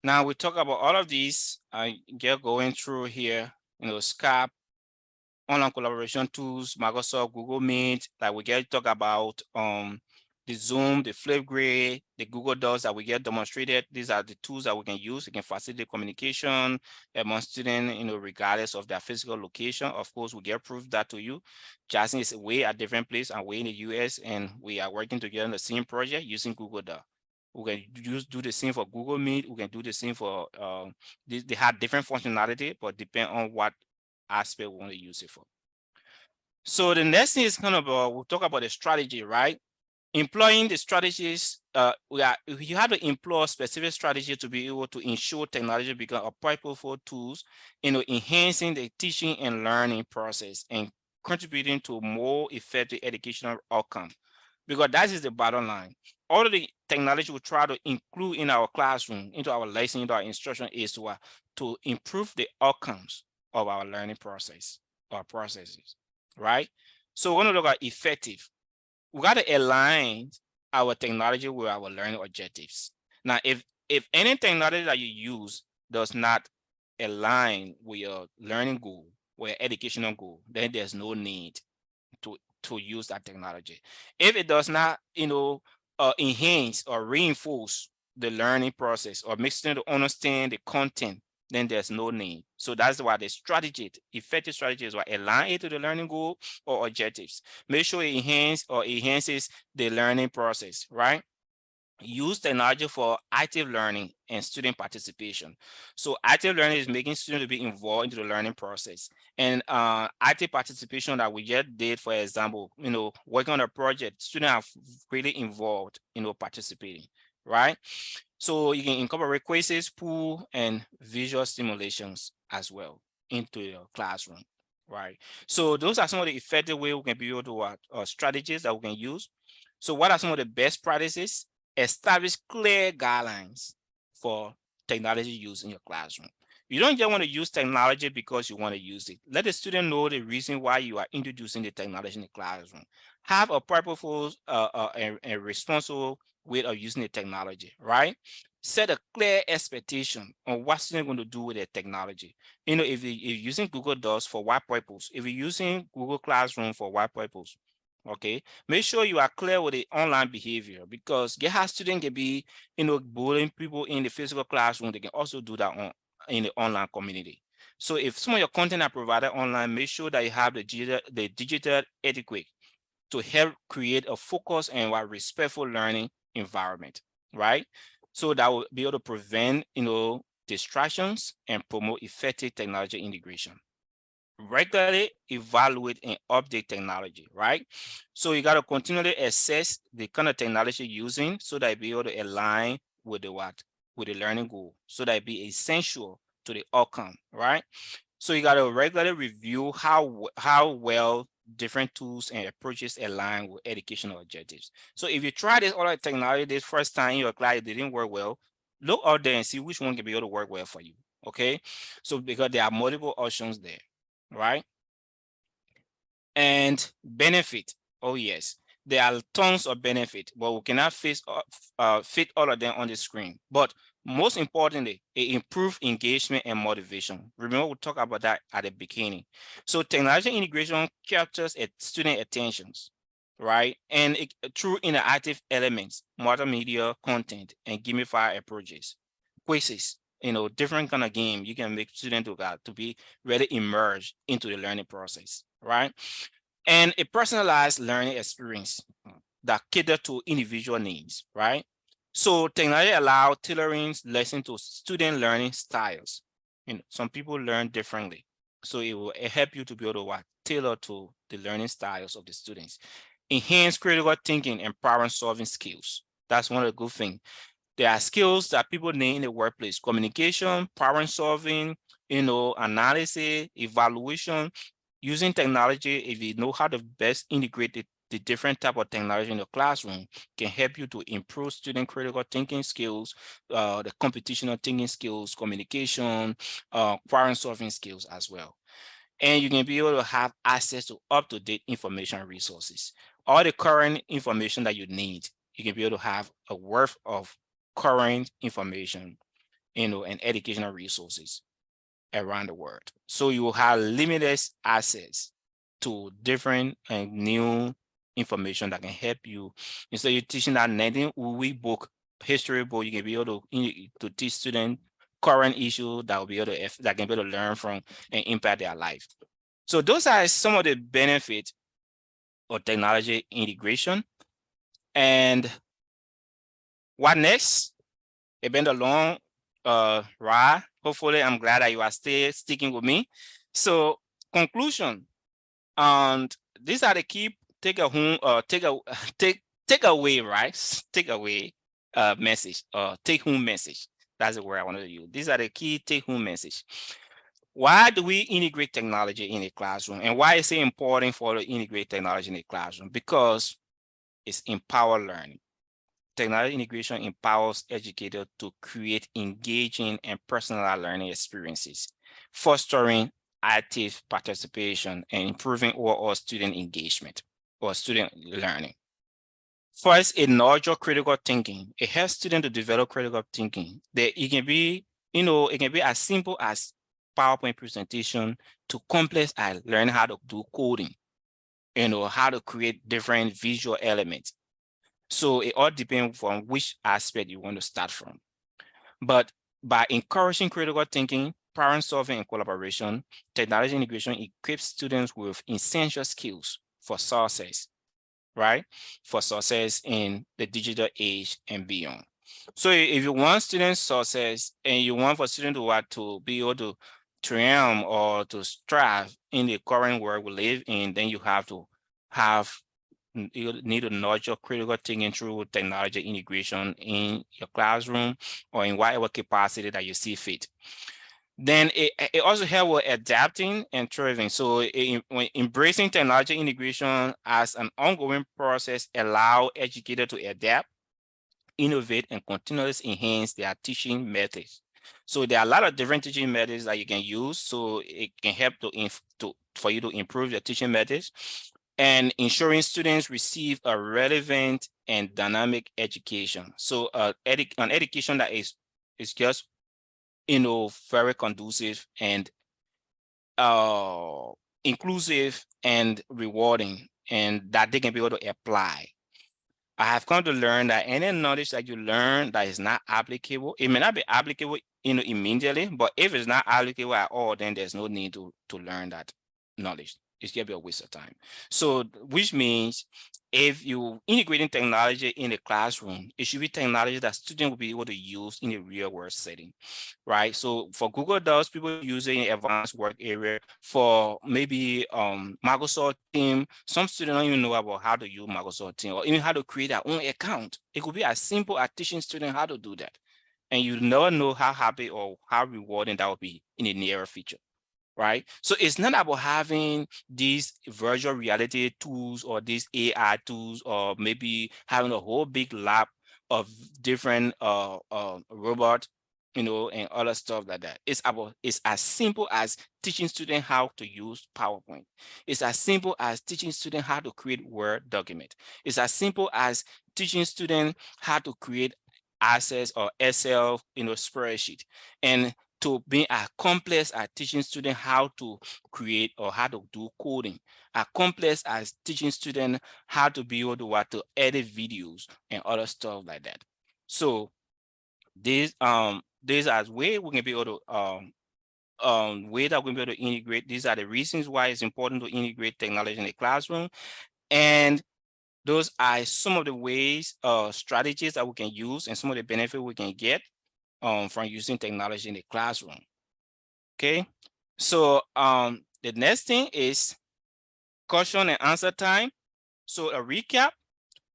Now we talk about all of these. I get going through here, Skype, online collaboration tools, Microsoft, Google Meet, like we get talk about the Zoom, the Flipgrid, the Google Docs that we get demonstrated. These are the tools that we can use. We can facilitate communication among students, regardless of their physical location. Of course, we get proof that to you. Jackson is way at different place and way in the US, and we are working together on the same project using Google Docs. We can do the same for Google Meet. We can do the same for they have different functionality, but depend on what aspect we want to use it for. So the next thing is kind of we'll talk about the strategy, right? Employing the strategies, you have to employ specific strategy to be able to ensure technology become a powerful tools, enhancing the teaching and learning process and contributing to more effective educational outcome. Because that is the bottom line. All of the technology we try to include in our classroom, into our lesson, into our instruction is to improve the outcomes of our learning process or processes, right? So we're going to look at effective. We got to align our technology with our learning objectives. Now, if any technology that you use does not align with your learning goal, with your educational goal, then there's no need to use that technology. If it does not, enhance or reinforce the learning process or make students understand the content, then there's no need. So that's why the strategy, effective strategy is what align it to the learning goal or objectives. Make sure it enhances the learning process, right? Use technology for active learning and student participation. So active learning is making students to be involved into the learning process. And active participation that we just did, for example, working on a project, students are really involved, participating, right? So you can incorporate quizzes, pool, and visual stimulations as well into your classroom, right? So those are some of the effective ways we can be able to strategies that we can use. So what are some of the best practices? Establish clear guidelines for technology use in your classroom. You don't just want to use technology because you want to use it. Let the student know the reason why you are introducing the technology in the classroom. Have a purposeful and responsible way of using the technology, right? Set a clear expectation on what students are going to do with the technology. If you're using Google Docs for what purpose, if you're using Google Classroom for what purpose, okay, make sure you are clear with the online behavior, because get how students can be, bullying people in the physical classroom. They can also do that in the online community. So if some of your content are provided online, make sure that you have the digital etiquette to help create a focused and respectful learning environment, right? So that will be able to prevent, distractions and promote effective technology integration. Regularly evaluate and update technology, right? So you got to continually assess the kind of technology using so that it be able to align with with the learning goal, so that it be essential to the outcome, right? So you got to regularly review how well different tools and approaches align with educational objectives. So if you try this other technology this first time in your class, it didn't work well, look out there and see which one can be able to work well for you, okay? So because there are multiple options there, right? And benefit. Oh yes, there are tons of benefit, but we cannot fit all of them on the screen. But most importantly, it improves engagement and motivation. Remember, we talked about that at the beginning. So technology integration captures student attentions, right? And through interactive elements, multimedia content, and gamified approaches, quizzes, different kind of game, you can make students to be really immersed into the learning process, right? And a personalized learning experience that cater to individual needs, right? So technology allow tailoring lesson to student learning styles. Some people learn differently. So it will help you to be able to tailor to the learning styles of the students. Enhance critical thinking and problem solving skills. That's one of the good things. There are skills that people need in the workplace: communication, problem solving, analysis, evaluation. Using technology, if you know how to best integrate the different type of technology in the classroom, can help you to improve student critical thinking skills, the computational thinking skills, communication, problem solving skills as well. And you can be able to have access to up-to-date information resources. All the current information that you need, you can be able to have a worth of current information. and educational resources around the world. So you will have limitless access to different and new information that can help you. Instead of you teaching that nothing we book history book, you can be able to teach students current issue that will be able to that can be able to learn from and impact their life. So those are some of the benefits of technology integration. And what next? It's been a long ride. Hopefully, I'm glad that you are still sticking with me. So, conclusion. And these are the key take a home take away, right? Take away message take home message. That's the word I wanted to use. These are the key take home message. Why do we integrate technology in a classroom, and why is it important for to integrate technology in a classroom? Because it's empower learning. Technology integration empowers educators to create engaging and personalized learning experiences, fostering active participation and improving overall student engagement or student learning. First, it nurtures critical thinking. It helps students to develop critical thinking. It can be, it can be as simple as PowerPoint presentation to complex as learning how to do coding, how to create different visual elements. So it all depends on which aspect you want to start from. But by encouraging critical thinking, problem solving, and collaboration, technology integration equips students with essential skills for success, right? For success in the digital age and beyond. So if you want student success and you want for students to want to be able to triumph or to strive in the current world we live in, then you have to have you need to nurture critical thinking through technology integration in your classroom or in whatever capacity that you see fit. Then it also helps with adapting and thriving. So when embracing technology integration as an ongoing process allow educators to adapt, innovate, and continuously enhance their teaching methods. So there are a lot of different teaching methods that you can use. So it can help for you to improve your teaching methods and ensuring students receive a relevant and dynamic education. So an education that is just very conducive and inclusive and rewarding, and that they can be able to apply. I have come to learn that any knowledge that you learn that is not applicable, it may not be applicable immediately, but if it's not applicable at all, then there's no need to learn that knowledge. It's gonna be a waste of time. So, which means if you integrating technology in the classroom, it should be technology that students will be able to use in a real world setting, right? So for Google Docs, people use it in advanced work area. For maybe Microsoft Team, some students don't even know about how to use Microsoft Team or even how to create their own account. It could be as simple as teaching students how to do that. And you never know how happy or how rewarding that will be in the near future, right? So it's not about having these virtual reality tools or these AI tools or maybe having a whole big lab of different robot, and other stuff like that. It's as simple as teaching students how to use PowerPoint. It's as simple as teaching students how to create Word document. It's as simple as teaching students how to create Access or Excel, spreadsheet. And to being as complex as teaching students how to create or how to do coding, as complex as teaching students how to be able to edit videos and other stuff like that. So these are way we can be able to way that we're able to integrate. These are the reasons why it's important to integrate technology in the classroom. And those are some of the ways, strategies that we can use and some of the benefit we can get from using technology in the classroom. Okay, so the next thing is question and answer time. So a recap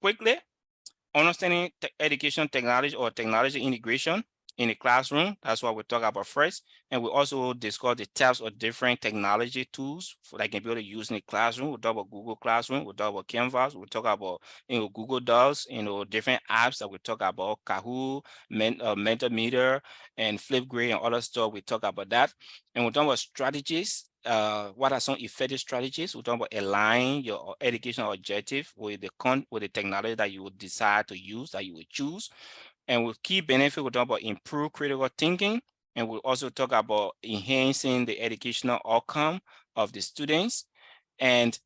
quickly, understanding education technology or technology integration in the classroom. That's what we talk about first. And we also discuss the types of different technology tools that can be able to use in the classroom. We'll talk about Google Classroom, we'll talk about Canvas, we'll talk about Google Docs, different apps that we talk about, Kahoot, Mentimeter, and Flipgrid and other stuff. We talk about that. And we'll talk about strategies. What are some effective strategies? We're talking about align your educational objective with the technology that you would decide to use, that you would choose. And with key benefit, we'll talk about improved critical thinking, and we'll also talk about enhancing the educational outcome of the students. And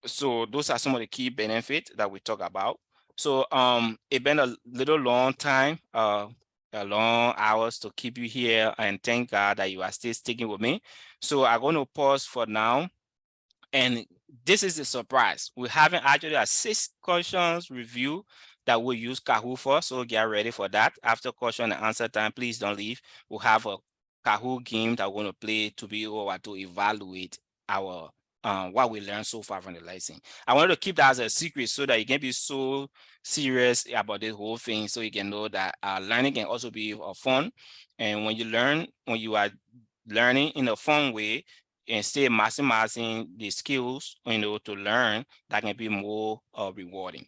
so those are some of the key benefits that we talk about. So it's been a little long time, a long hours to keep you here, and thank God that you are still sticking with me. So I'm going to pause for now. And this is a surprise. We're having actually a 6 questions review that we'll use Kahoot for. So get ready for that. After question and answer time, please don't leave. We'll have a Kahoot game that we're going to play to be able to evaluate our what we learned so far from the lesson. I wanted to keep that as a secret so that you can be so serious about this whole thing, so you can know that learning can also be fun. And when you learn, when you are learning in a fun way, and still maximizing the skills, to learn, that can be more rewarding.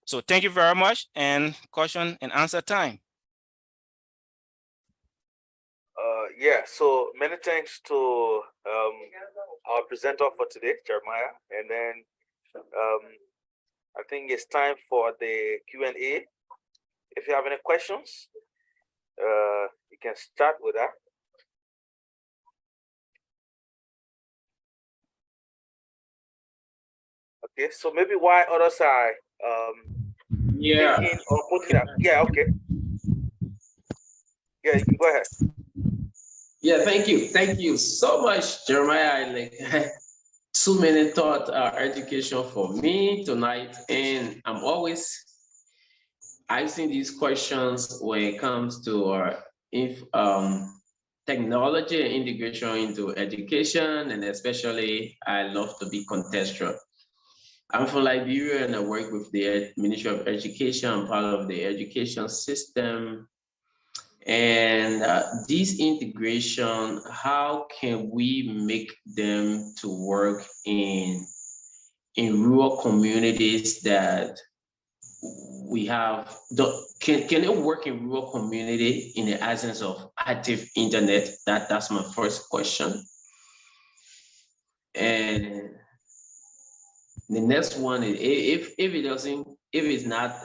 So thank you very much, and question and answer time. Yeah, so many thanks to our presenter for today, Jeremiah. And then I think it's time for the Q&A. If you have any questions, you can start with that. Okay, so maybe why others are thinking or putting that. Yeah, okay. Yeah, you can go ahead. Yeah, thank you. Thank you so much, Jeremiah. Like so many thought education for me tonight. And I'm always asking these questions when it comes to if technology and integration into education, and especially I love to be contextual. I'm from Liberia and I work with the Ministry of Education. I'm part of the education system. And this integration, how can we make them to work in rural communities that we have? Can it work in rural community in the absence of active internet? That's my first question. And the next one is if it's not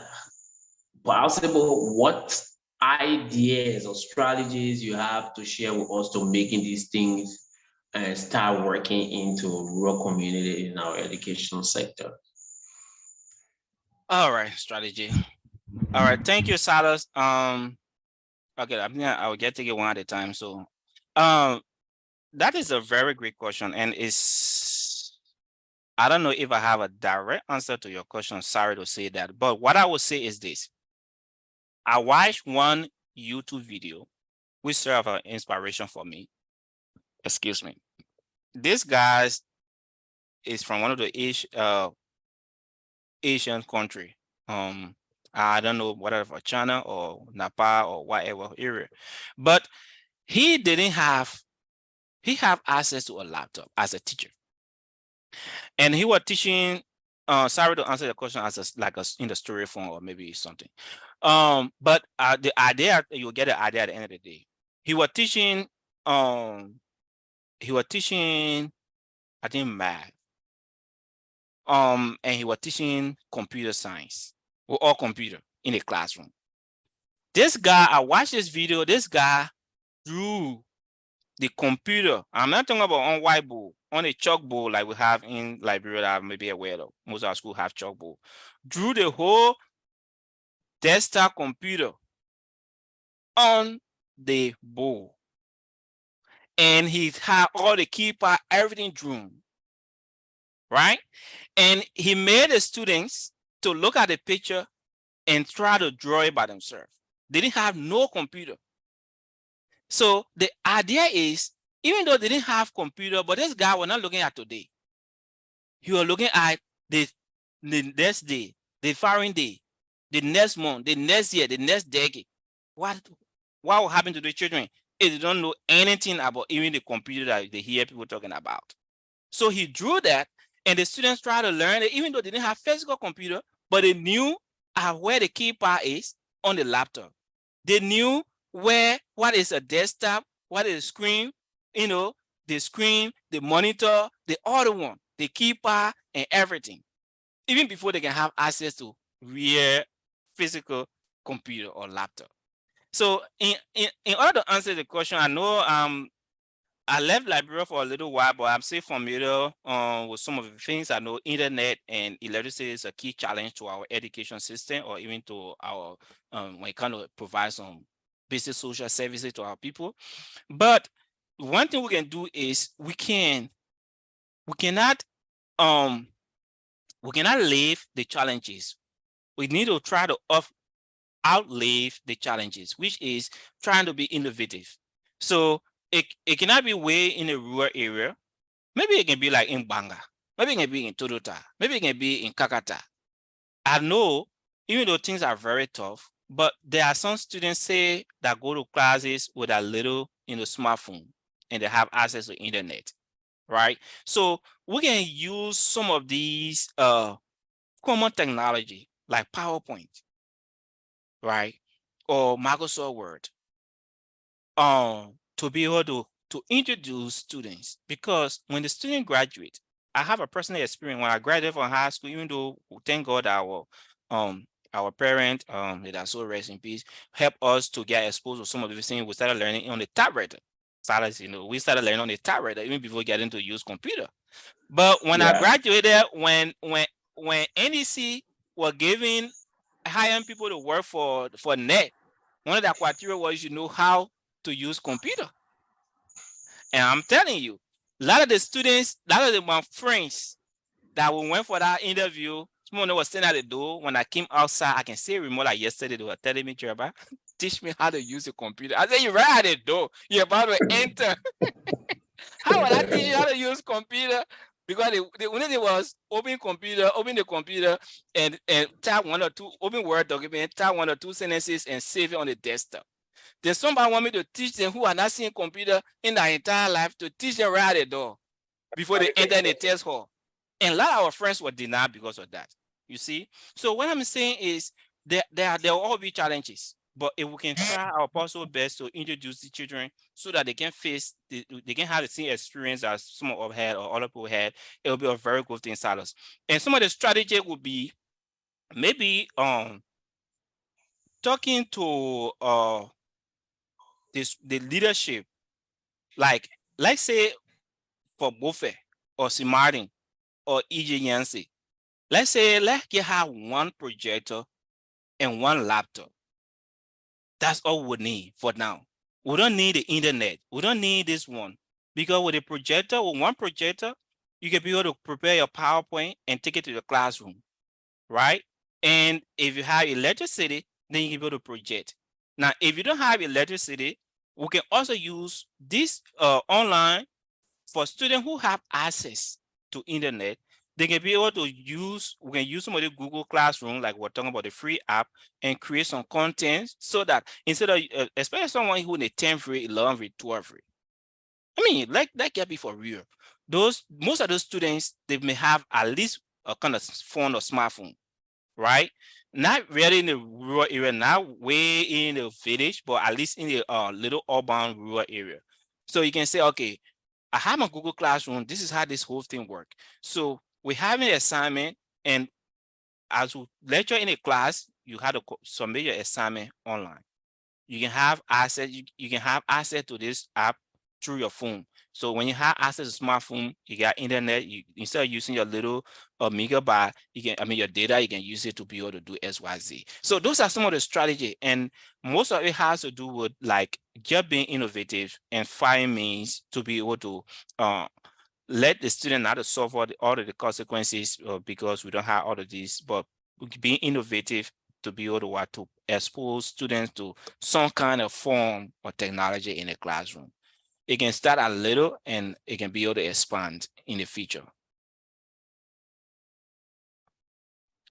possible, what ideas or strategies you have to share with us to making these things and start working into rural community in our educational sector? All right, strategy. All right, thank you, Salas. Okay, I will get to it one at a time. So, that is a very great question, and I don't know if I have a direct answer to your question. Sorry to say that, but what I would say is this: I watched one YouTube video which served as inspiration for me. Excuse me. This guy is from one of the Asian country. I don't know whatever China or Nepal or whatever area, but he have access to a laptop as a teacher, and he was teaching. Sorry to answer the question as in the story form or maybe something. But the idea, you'll get the idea at the end of the day. He was teaching. He was teaching, I think, math. And he was teaching computer science or computer in a classroom. This guy, I watched this video. This guy drew the computer. I'm not talking about on whiteboard, on a chalkboard like we have in Liberia that I may be aware of. Most of our schools have chalkboard. Drew the whole desktop computer on the board. And he had all the keypad, everything drawn. Right? And he made the students to look at the picture and try to draw it by themselves. They didn't have no computer. So the idea is, even though they didn't have computer, but this guy was not looking at today. He was looking at the next day, the following day, the next month, the next year, the next decade. What will happen to the children if they don't know anything about even the computer that they hear people talking about? So he drew that, and the students tried to learn it, even though they didn't have physical computer, but they knew where the keypad is on the laptop. They knew what is a desktop, what is a screen, the screen, the monitor, the other one, the keypad, and everything. Even before they can have access to real physical computer or laptop. So in order to answer the question, I know I left Liberia for a little while, but I'm still familiar with some of the things. I know internet and electricity is a key challenge to our education system, or even to our when it kind of provides some basic social services to our people. But one thing we can do is we cannot leave the challenges. We need to try to outlive the challenges, which is trying to be innovative. So it cannot be way in a rural area. Maybe it can be like in Banga. Maybe it can be in Todota. Maybe it can be in Kakata. I know, even though things are very tough, but there are some students say that go to classes with a little, smartphone, and they have access to internet, right? So we can use some of these common technology like PowerPoint, right, or Microsoft Word, to be able to introduce students, because when the student graduate, I have a personal experience when I graduated from high school, even though thank God our parent, that are so rest in peace, help us to get exposed to some of the things we started learning on the tablet. We started learning on the tablet even before getting to use computer. But when I Yeah. graduated, when NEC were giving hiring people to work for net, one of the criteria was you know how to use computer. And I'm telling you, a lot of the students, a lot of my friends that we went for that interview, someone was standing at the door. When I came outside, I can see remote like yesterday, they were telling me, Jerba, teach me how to use a computer. I said, you're right at the door. You're about to enter. How will I teach you how to use computer? Because the only thing was open the computer and type one or two, open Word document, type one or two sentences and save it on the desktop. There's somebody want me to teach them who are not seeing computer in their entire life, to teach them right at the door before they enter in the test hall. And a lot of our friends were denied because of that. You see? So what I'm saying is there will all be challenges. But if we can try our possible best to introduce the children so that they can they can have the same experience as some of us had or other people had, it will be a very good thing inside us. And some of the strategy would be maybe talking to the leadership, like let's say for Buffet or Simarin or EJ Yancey. Let's say let's have one projector and one laptop. That's all we need for now. We don't need the internet. We don't need this one. Because with a projector, with one projector, you can be able to prepare your PowerPoint and take it to the classroom, right? And if you have electricity, then you can be able to project. Now, if you don't have electricity, we can also use this online for students who have access to internet. They can be able to we can use some of the Google Classroom, like we're talking about the free app, and create some content so that instead of, especially someone who in the 10th grade, 11th grade, 12th grade, I mean, that can be for real. Most of those students, they may have at least a kind of phone or smartphone, right? Not really in the rural area, not way in the village, but at least in the little urban rural area. So you can say, okay, I have my Google Classroom. This is how this whole thing works. So we have an assignment, and as we lecture in a class, you have to submit your assignment online. You can have access. You can have access to this app through your phone. So when you have access to smartphone, you got internet. You instead of using your little megabyte, your data. You can use it to be able to do XYZ. So those are some of the strategy, and most of it has to do with like just being innovative and find means to be able to let the student not to suffer all of the consequences because we don't have all of these, but being innovative to be able to expose students to some kind of form of technology in the classroom. It can start a little and it can be able to expand in the future.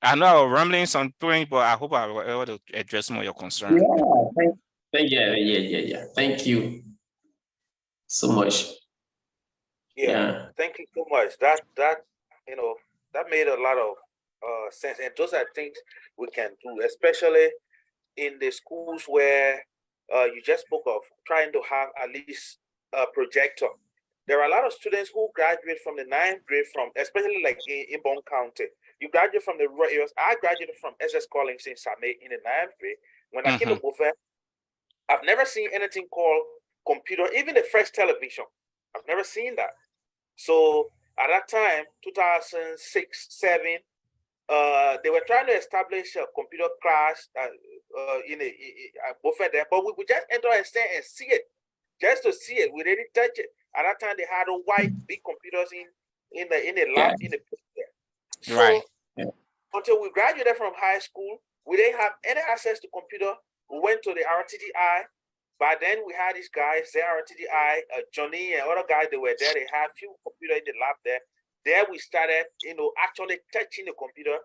I know I was rambling some point, but I hope I was able to address some of your concerns. Yeah. Thank you so much. Yeah. Thank you so much. That that made a lot of sense, and those are things we can do, especially in the schools where you just spoke of trying to have at least a projector. There are a lot of students who graduate from the 9th grade from, especially like in Bond County. You graduate from the rural areas. I graduated from SS Collins in Same in the 9th grade. When I came to Buffet, I've never seen anything called computer, even the first television. I've never seen that. So at that time, 2006, 7, they were trying to establish a computer class in Buffet there, but we would just enter and stand and see it, just to see it. We didn't touch it. At that time, they had a white big computers in the lab in the there. So Right. until we graduated from high school, we didn't have any access to computer. We went to the RTDI. By then, we had these guys there, RTDI, Johnny and other guys. They were there. They had a few computers in the lab there. There we started, actually touching the computer.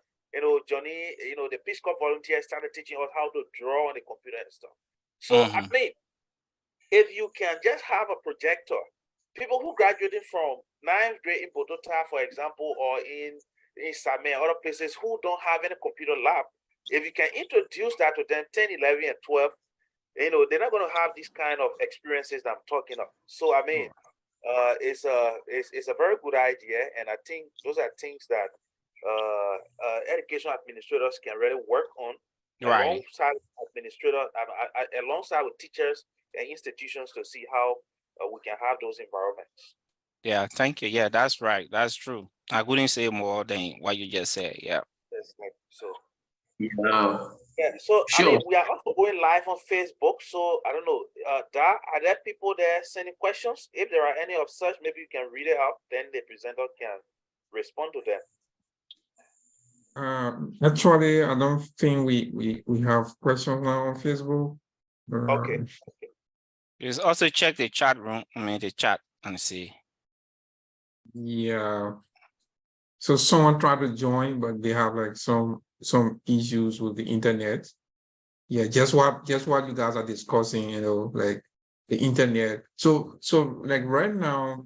Johnny, the Peace Corps volunteers started teaching us how to draw on the computer and stuff. So I mean, if you can just have a projector, people who graduated from 9th grade in Bogota, for example, or in Same, other places who don't have any computer lab, if you can introduce that to them 10, 11, and 12, they're not going to have these kind of experiences that I'm talking of. So I mean, it's a very good idea, and I think those are things that education administrators can really work on alongside administrators, alongside with teachers and institutions to see how we can have those environments. Yeah, thank you. Yeah, that's right. That's true. I couldn't say more than what you just said. Yeah. So yeah, so sure. I mean, we are also going live on Facebook. So I don't know, are there people there sending questions? If there are any of such, maybe you can read it out. Then the presenter can respond to them. Actually, I don't think we have questions now on Facebook. Okay. Just also check the chat room. I mean, the chat and see. Yeah. So someone tried to join, but they have like some issues with the internet. Yeah, just what you guys are discussing, like the internet. So like right now,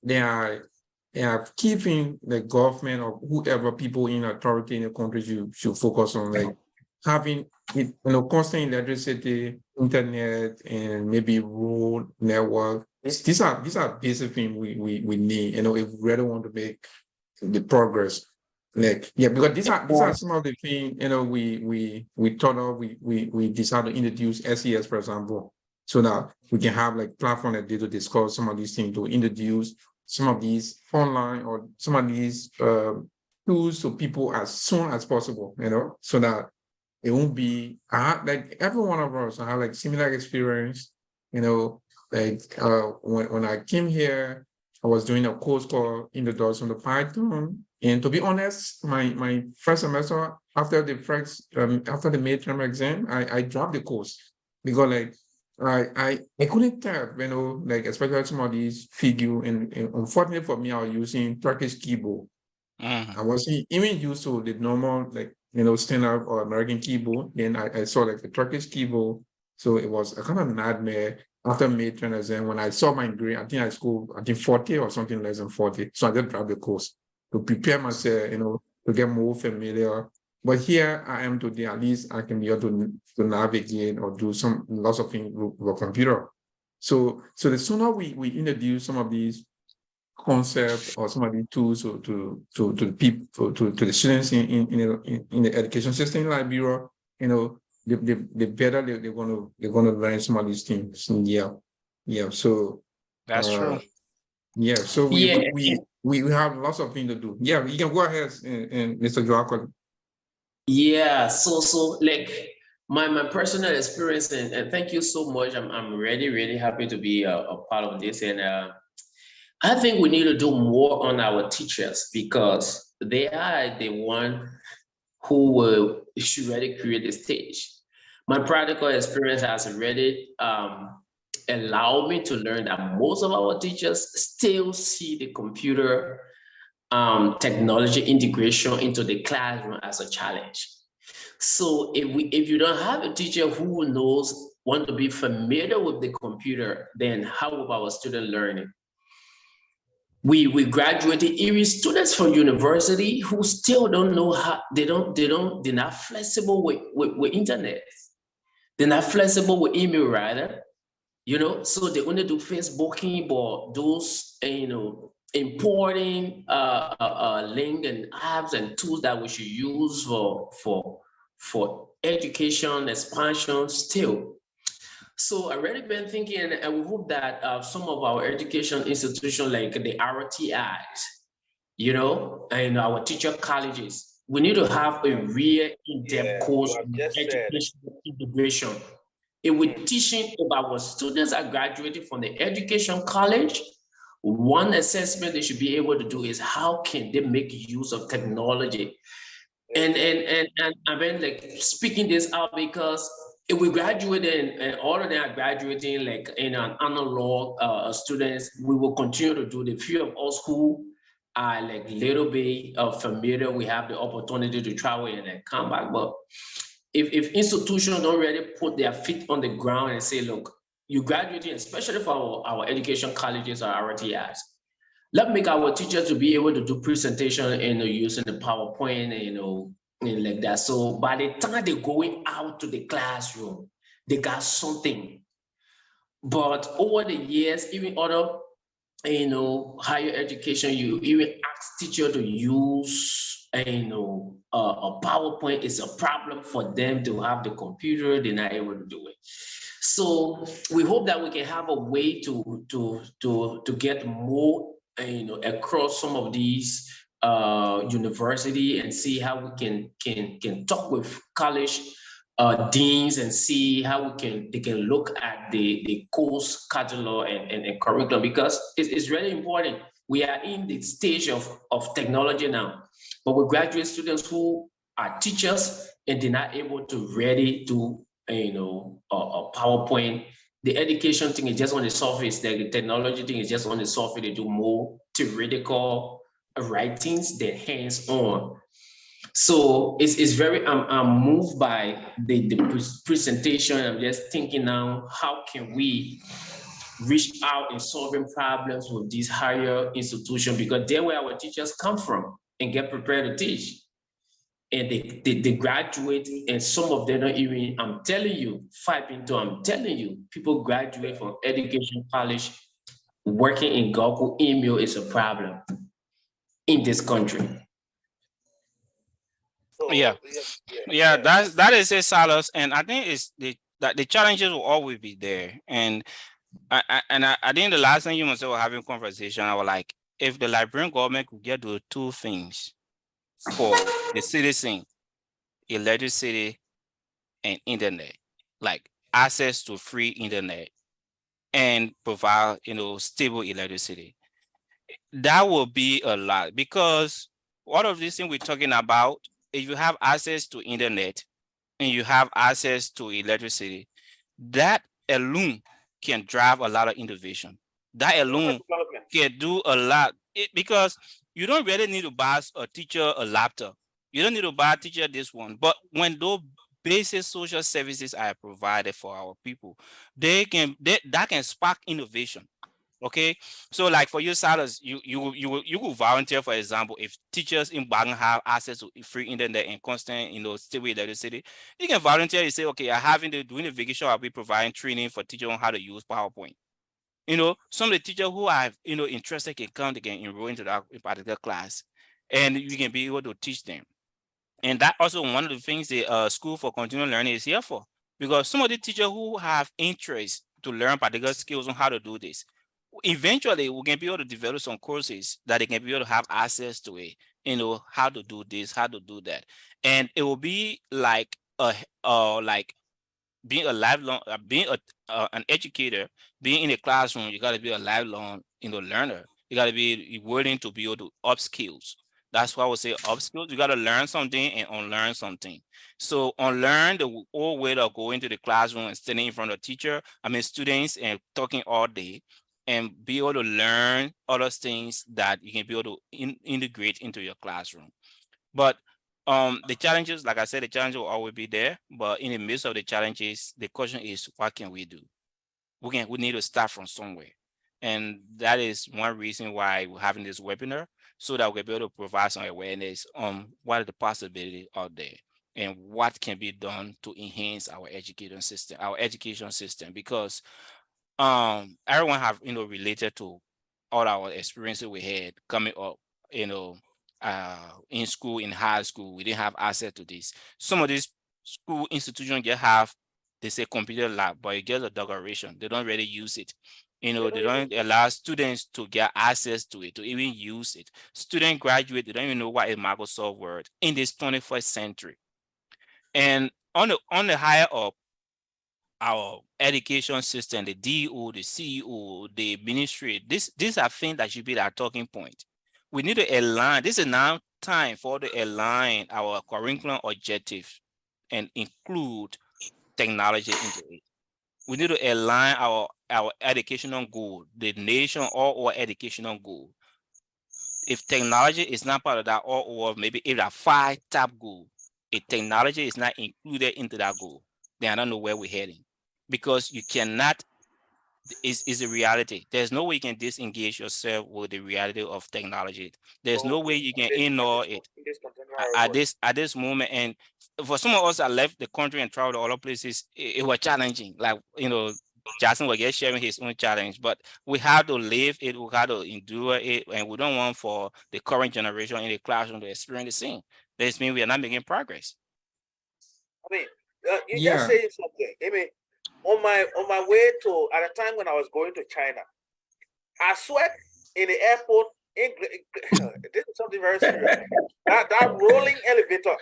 they are keeping the government or whoever people in authority in the country should focus on, like having it, constant electricity, internet, and maybe road network. These are basic things we need, if we really want to make the progress. Like, yeah, because these are some of the things, we thought of, we decided to introduce SES, for example, so that we can have like platform that they to discuss some of these things, to introduce some of these online or some of these tools to people as soon as possible, so that it won't be like every one of us have like similar experience, like when I came here, I was doing a course called Introduction to Python. And to be honest, my first semester after the midterm exam, I dropped the course because like I couldn't type, like especially some of these figure, and unfortunately for me, I was using Turkish keyboard. I wasn't even used to the normal, like, standard or American keyboard. Then I saw like the Turkish keyboard. So it was a kind of nightmare after midterm exam. When I saw my grade, I think I scored, 40 or something less than 40. So I just dropped the course to prepare myself, to get more familiar. But here I am today, at least I can be able to navigate or do lots of things with a computer. So the sooner we introduce some of these concepts or some of the tools to the people, to the students in the education system like Bureau, the better they're gonna learn some of these things. Yeah. So that's true. Yeah. So we have lots of things to do. Yeah, you can go ahead, and Mr. Joaquin. Yeah. So like my personal experience, and thank you so much. I'm really happy to be a part of this, and I think we need to do more on our teachers because they are the one who should really create the stage. My practical experience has already allowed me to learn that most of our teachers still see the computer technology integration into the classroom as a challenge. So if you don't have a teacher who want to be familiar with the computer, then how about our student learning? We graduated even students from university who still don't know how, they're not flexible with internet. They're not flexible with email, rather, so they only do Facebooking, but those, importing link and apps and tools that we should use for education expansion still. So I already been thinking, and we hope that some of our education institutions like the RTIs, and our teacher colleges, we need to have a real in-depth Yeah, you course have on just said it. education integration. It will teaching if our students are graduating from the education college. One assessment they should be able to do is how can they make use of technology. And I've been like speaking this out because if we graduate and all of them are graduating like in an analog students, we will continue to do. The few of us who are like little bit familiar, we have the opportunity to travel and then come back. But if institutions don't really put their feet on the ground and say, look, you graduating, especially for our education colleges or RTIs, let's make our teachers to be able to do presentation using the PowerPoint and like that. So by the time they're going out to the classroom, they got something. But over the years, even other higher education, you even ask teacher to use a PowerPoint is a problem for them to have the computer, they're not able to do it. So we hope that we can have a way to get more across some of these university and see how we can talk with college deans and see how they can look at the course catalog and curriculum, because it's really important. We are in the stage of technology now, but with graduate students who are teachers and they're not able to ready to a PowerPoint. The education thing is just on the surface. The technology thing is just on the surface. They do more theoretical writings than hands-on. So it's very I'm moved by the presentation. I'm just thinking now, how can we reach out in solving problems with these higher institutions, because they're where our teachers come from and get prepared to teach. And they graduate, and some of them don't even, I'm telling you, I'm telling you, people graduate from education college, working in Google email is a problem in this country. Yeah, So yeah, that is it, Silas. And I think it's that the challenges will always be there. And I think the last time you and I were having conversation, I was like, if the Liberian government could get the two things for the citizen, electricity and internet, like access to free internet and provide stable electricity, that will be a lot, because all of these things we're talking about, if you have access to internet and you have access to electricity, that alone can drive a lot of innovation. That alone can do a lot, because you don't really need to buy a teacher a laptop. You don't need to buy a teacher this one. But when those basic social services are provided for our people, that can spark innovation. Okay, so like for you, Silas, you will volunteer, for example, if teachers in Bagan have access to free internet and constant, stable electricity, you can volunteer and say, okay, I having during the vacation, I'll be providing training for teachers on how to use PowerPoint. Some of the teachers who are interested can come, they can enroll into that particular class, and you can be able to teach them. And that also one of the things the School for Continuing Learning is here for, because some of the teachers who have interest to learn particular skills on how to do this, eventually we can be able to develop some courses that they can be able to have access to it, how to do this, how to do that. And it will be like like being a lifelong, being an educator, being in a classroom. You got to be a lifelong learner. You got to be willing to be able to up skills. That's why I would say up skills. You got to learn something and unlearn something. So unlearn the old way to go into the classroom and standing in front of teacher, students, and talking all day, and be able to learn other things that you can be able to integrate into your classroom. But the challenges, like I said, the challenge will always be there. But in the midst of the challenges, the question is, what can we do? We need to start from somewhere. And that is one reason why we're having this webinar, so that we'll be able to provide some awareness on what are the possibilities out there and what can be done to enhance our education system, because everyone have related to all our experiences we had coming up, in school, in high school. We didn't have access to this. Some of these school institution just have, they say computer lab, but it's just a decoration. They don't really use it. You know, they don't allow students to get access to it, to even use it. Student graduate, they don't even know what is Microsoft Word in this 21st century. And on the higher up, our education system, the DO, the CEO, the ministry, these are things that should be our talking point. We need to align. This is now time for to align our curriculum objectives and include technology into it. We need to align our educational goal, the nation or our educational goal. If technology is not part of that, or maybe if a 5 top goal, if technology is not included into that goal, then I don't know where we're heading. Because you cannot, is a reality. There's no way you can disengage yourself with the reality of technology. There's no way you can ignore it at this moment. And for some of us that left the country and traveled to other places, it was challenging. Like, you know, Jackson was just sharing his own challenge, but we have to live it, we have to endure it, and we don't want for the current generation in the classroom to experience the same. This means we are not making progress. I mean, you just saying something. I mean, on my way to, at a time when I was going to China, I sweat in the airport. This is something very serious. That rolling elevator.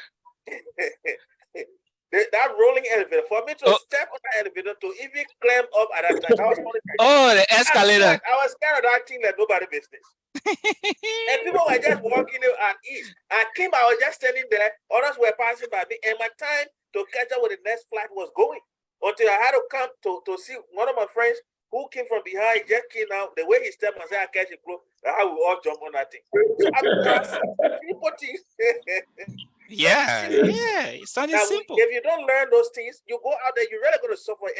That rolling elevator, for me to step on that elevator to even climb up at that time, I was the escalator. I was scared of that thing like nobody business. And people were just walking at ease. I was just standing there, others were passing by me, and my time to catch up with the next flight was going. Until I had to come to see one of my friends who came from behind, just came out. The way he stepped and said, I catch it, bro. How we all jump on that thing. So simple things. Yeah, it's something simple. If you don't learn those things, you go out there, you're really going to suffer.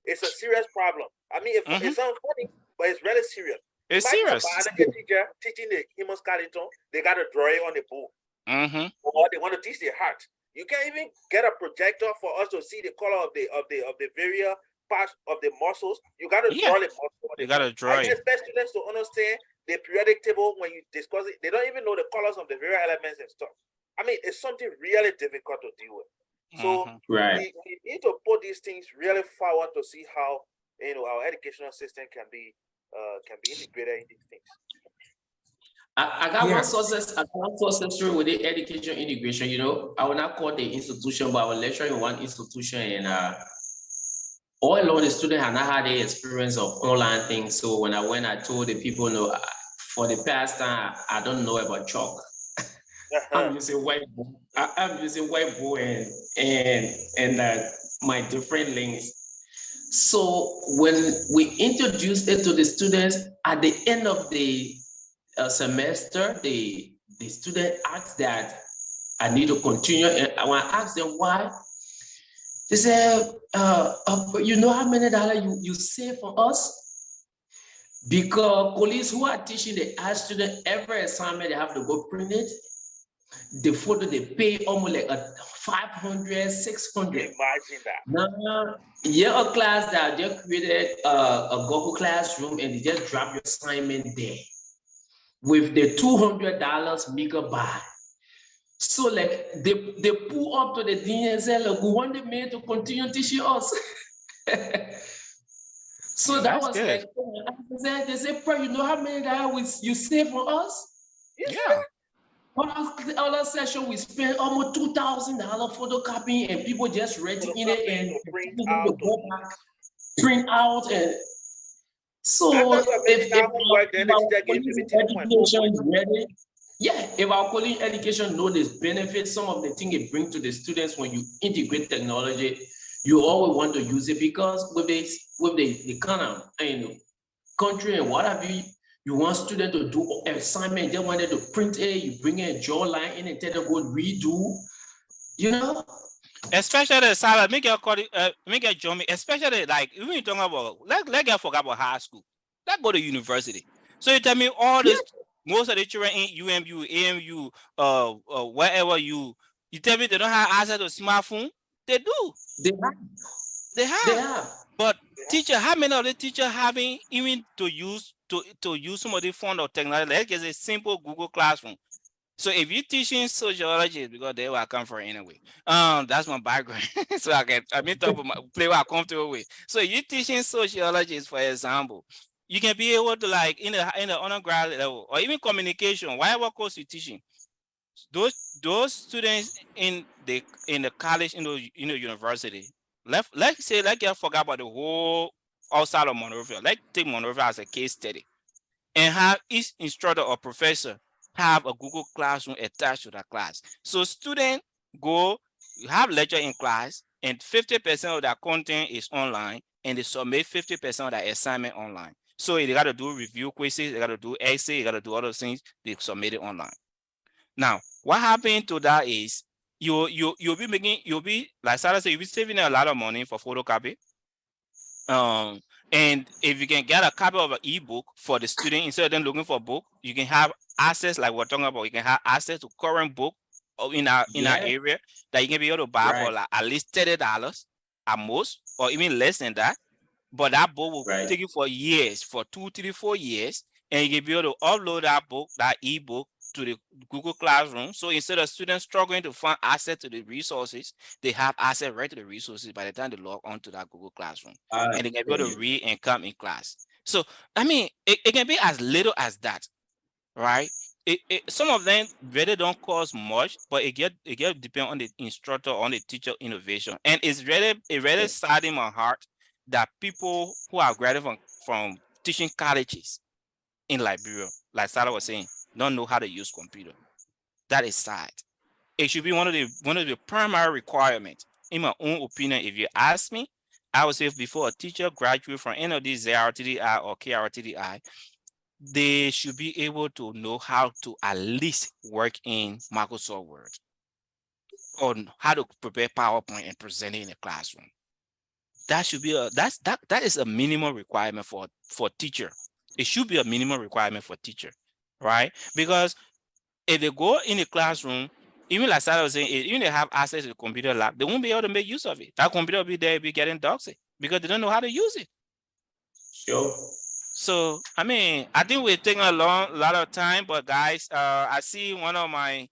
It's a serious problem. I mean, it sounds funny, but it's really serious. It's serious. A biology teacher teaching the human skeleton, they got to draw it on the book. Or they want to teach the heart. You can't even get a projector for us to see the color of the various parts of the muscles. You got to draw the muscle. You got to draw it. I expect students to understand the periodic table when you discuss it. They don't even know the colors of the various elements and stuff. I mean, it's something really difficult to deal with. So we need to put these things really forward to see how, you know, our educational system can be integrated in these things. I got one success story with the education integration. You know, I will not call the institution, but I will lecture in one institution, and all along the student had not had the experience of online things. So when I went, I told the people, no, for the past time, I don't know about chalk. I'm using whiteboard. I'm using whiteboard and my different links. So when we introduced it to the students at the end of the semester, the student asked that I need to continue. And when I asked them why, they said, you know how many dollars you save for us? Because colleagues who are teaching the art student every assignment, they have to go print it. The photo they pay almost like a 500, 600. Imagine that. Now, a class that just created a Google Classroom and they just drop your assignment there with the $200 megabyte. So like they pull up to the dean and say, look, we want the man to continue teaching us. So that was good. Like, they said, you know how many dollars you save for us? Yeah. On our session, we spent almost $2,000 photocopying, and people just writing in it and print out and so if our college education know this benefits, some of the things it brings to the students when you integrate technology, you always want to use it because with the kind of country and what have you want students to do assignment, they wanted to print it, you bring a draw line in and tell them go redo, you know. Especially Sarah, make a join me, especially like when you talking about let get forget about high school. Let's go to university. So you tell me all this, most of the children in UMU, AMU, wherever you tell me they don't have access to smartphone? They do. They have. But teacher, how many of the teachers having even to use some of the fund of technology? Like it's a simple Google Classroom. So if you're teaching sociology, because they where I come from anyway, that's my background. So I mean, play what I'm comfortable with. So if you're teaching sociologists, for example, you can be able to like in the undergrad level or even communication, whatever course you're teaching, those students in the college, university, let's say like you forgot about the whole outside of Monrovia. Let's take Monrovia as a case study and have each instructor or professor have a Google Classroom attached to the class. So students go have lecture in class and 50% of their content is online and they submit 50% of their assignment online. So they got to do review quizzes, they got to do essay, they got to do other things, they submit it online. Now, what happened to that is you'll be like Sarah said, you'll be saving a lot of money for photocopy. And if you can get a copy of an ebook for the student instead of them looking for a book, you can have access, like we're talking about, you can have access to current book in our area that you can be able to buy for like at least $30 at most, or even less than that. But that book will take you for years, for 2, 3, 4 years, and you can be able to upload that book, that ebook, to the Google Classroom. So instead of students struggling to find access to the resources, they have access right to the resources by the time they log onto that Google Classroom. And they can be able to read and come in class. So, I mean, it can be as little as that, right? Some of them really don't cost much, but it get depend on the instructor, on the teacher innovation. And it really sad in my heart that people who are graduating from teaching colleges in Liberia, like Sarah was saying, don't know how to use computer. That is sad. It should be one of the primary requirements. In my own opinion, if you ask me, I would say before a teacher graduates from any of these ZRTDI or KRTDI, they should be able to know how to at least work in Microsoft Word or how to prepare PowerPoint and present it in the classroom. That should be that is a minimum requirement for teacher. It should be a minimum requirement for teacher, right? Because if they go in the classroom, even like Sarah was saying, even they have access to the computer lab, they won't be able to make use of it. That computer will be there, be getting doxed because they don't know how to use it. Sure. So I mean, I think we're taking a lot of time, but guys, I see one of my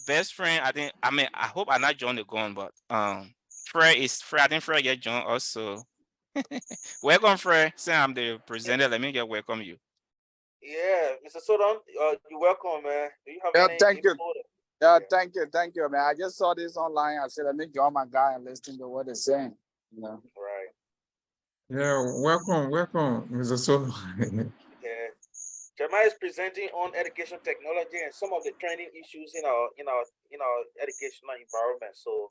best friend. I hope I'm not John the Gun, but Fred. I think Fred get John also. Welcome, Fred. Say I'm the presenter. Let me get welcome you. Yeah, Mr. Sodom, you're welcome, man. Do you have any thank you. input? Thank you, man. I just saw this online. I said, let me join my guy and listen to what they're saying. You know. Right. Yeah, welcome, Mr. Solo. Yeah. Jeremiah is presenting on education technology and some of the training issues in our educational environment. So,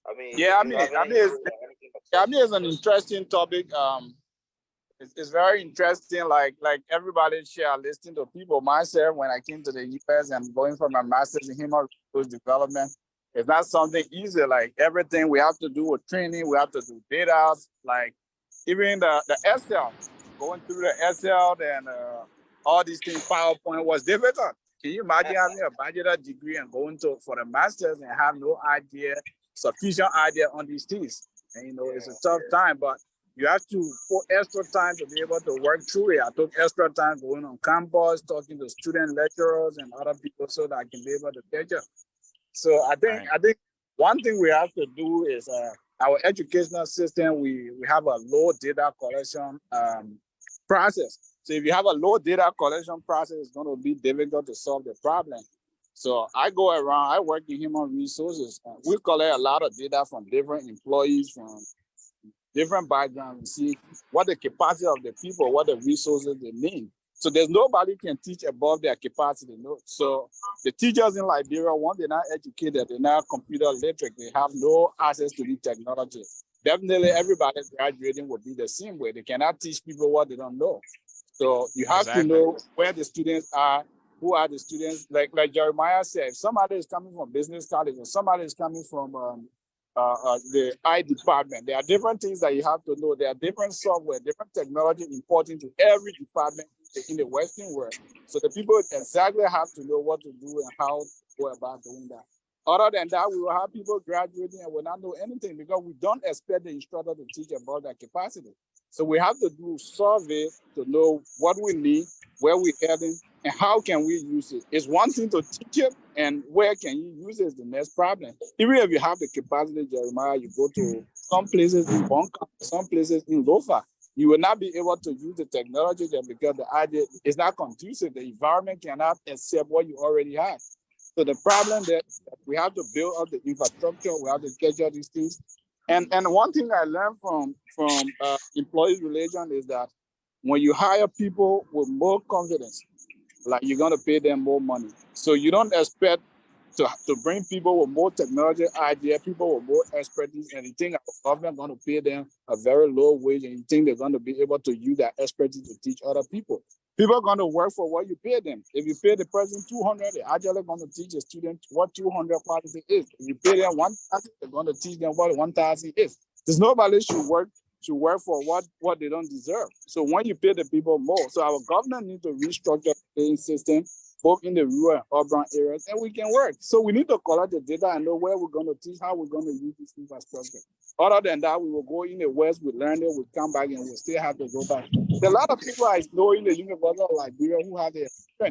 I mean, it's an interesting topic. It's very interesting. Like everybody share listening to people. Myself, when I came to the US and going for my master's in human resource development, it's not something easy. Like everything we have to do with training, we have to do data. Like even the Excel, going through the Excel and all these things, PowerPoint was difficult. Can you imagine having a bachelor degree and going for the master's and have no sufficient idea on these things? And it's a tough time, but you have to put extra time to be able to work through it. I took extra time going on campus, talking to student lecturers and other people so that I can be able to catch up. So I think one thing we have to do is our educational system, we have a low data collection process. So if you have a low data collection process, it's going to be difficult to solve the problem. So I go around, I work in human resources. We collect a lot of data from different employees, from different backgrounds, and see what the capacity of the people, what the resources they need. So there's nobody can teach above their capacity. No? So the teachers in Liberia, once they're not educated, they're not computer literate, they have no access to the technology. Definitely everybody graduating will be the same way. They cannot teach people what they don't know. So you have to know where the students are, who are the students. Like Jeremiah said, if somebody is coming from business college or somebody is coming from the I department, there are different things that you have to know. There are different software, different technology important to every department in the Western world. So the people exactly have to know what to do and how to go about doing that. Other than that, we will have people graduating and will not know anything because we don't expect the instructor to teach about their capacity. So we have to do survey to know what we need, where we're heading, and how can we use it? It's one thing to teach it, and where can you use it is the next problem. Even if you have the capacity, Jeremiah, you go to some places in Bonka, some places in Lofa, you will not be able to use the technology there because the idea is not conducive. The environment cannot accept what you already have. So the problem that we have to build up the infrastructure, we have to catch all these things. And one thing I learned from employee relation is that when you hire people with more confidence, like you're gonna pay them more money. So you don't expect to bring people with more technology idea, people with more expertise, and you think our government going to pay them a very low wage, and you think they're going to be able to use that expertise to teach other people. People are going to work for what you pay them. If you pay the person 200, they're actually going to teach a student what 200 quality is. If you pay them 1,000, they're going to teach them what 1,000 is. There's nobody should work for what they don't deserve. So when you pay the people more, so our government needs to restructure the paying system both in the rural and urban areas, and we can work. So we need to collect the data and know where we're going to teach, how we're going to use this infrastructure. Other than that, we will go in the West, we learn it, we come back, and we still have to go back. There are a lot of people I know in the University of Liberia who have their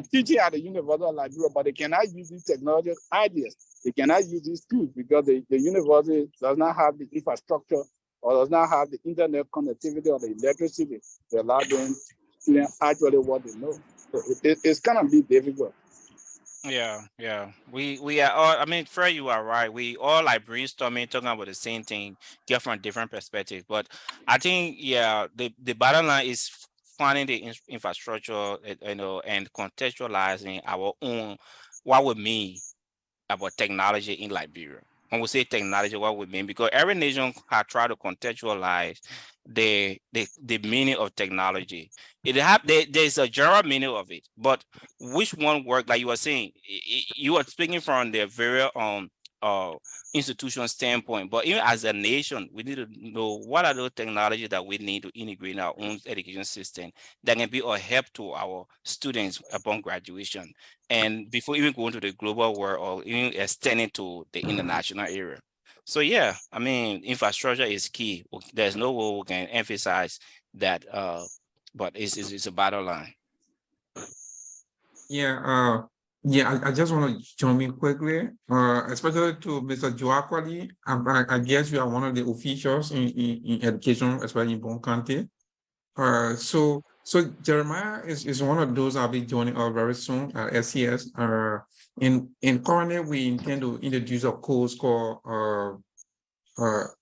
teaching at the University of Liberia, but they cannot use these technology ideas. They cannot use these tools because the university does not have the infrastructure or does not have the internet connectivity or the electricity to allow them to learn actually what they know. So it's gonna be difficult. Yeah. We are all. I mean, Fred, you are right. We all like brainstorming, talking about the same thing, different perspectives. But I think, yeah, the bottom line is finding the infrastructure, and contextualizing our own what we mean about technology in Liberia. When we say technology, what we mean, because every nation has tried to contextualize the meaning of technology. There's a general meaning of it, but which one work? Like you were saying, you are speaking from the very uh institution standpoint, but even as a nation, we need to know what are those technologies that we need to integrate in our own education system that can be a help to our students upon graduation and before even going to the global world or even extending to the international area. So yeah, I mean, infrastructure is key. There's no way we can emphasize that, but it's a battle line. Yeah, I just want to jump in quickly, especially to Mr. Joaquali. I guess you are one of the officials in education, especially in Bon County. So Jeremiah is one of those I'll be joining us very soon at SCS. In currently we intend to introduce a course called